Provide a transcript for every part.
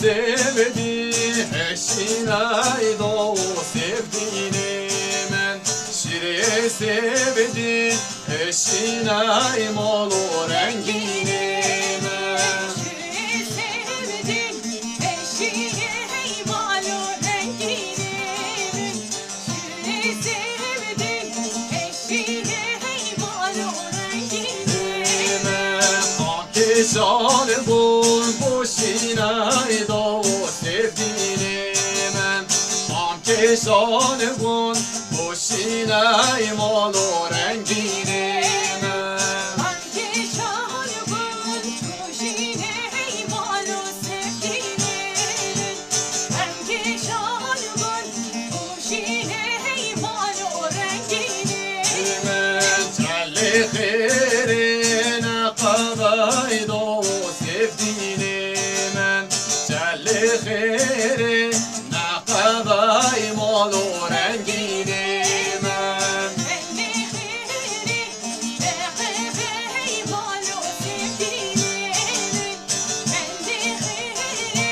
sevdi eşinay do sevdiğini men şire sevdi eşinay molu rengini men şire sevdi eşinay molu rengini men şire sevdi eşinay molu rengini men akşam bul boşinay do sevdiğini men akşam bul boşinay molu rengini men hangi şarkın kuşine malu sevdiğini hangi şarkın kuşine malu rengini Çalli khairine qaday do sevdiğini men Çalli khairine qaday malu rengini men Elli khiri eğeğey malu sevdiğini Elli khiri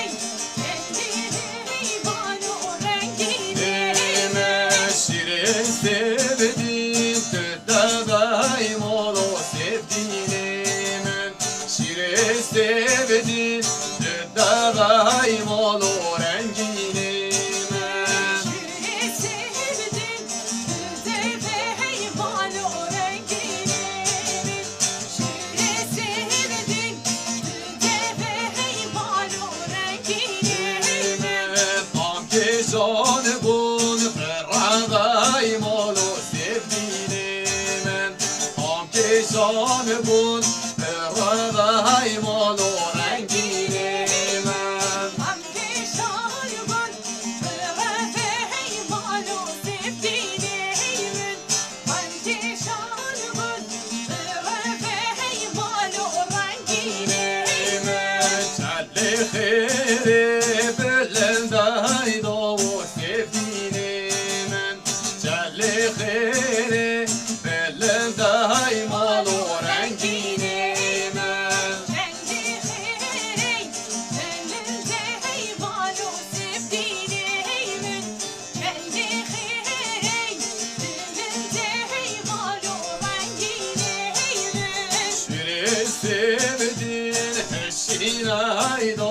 malu rengini men Şirin sevdim tüddaday malu sevdiğini men Şirin sevdim tüddaday malu rengini men şire sevdim tüdebey malu rengini şire sevdim tüdebey malu rengini Amkeşan bun ferraday malu sevdiğini men Amkeşan bun ferraday malu rengini men Hamdi şarkın tüdebey malu sevdiğini Hamdi şarkın tüdebey malu rengini Çalli khiri belenday do sevdiğini men Çalli khiri belenday malu rengini men Kendi hey, elinde hey malu sevdiğini Kendi hey, elinde hey malu rengini Şirin sevdin eşinay do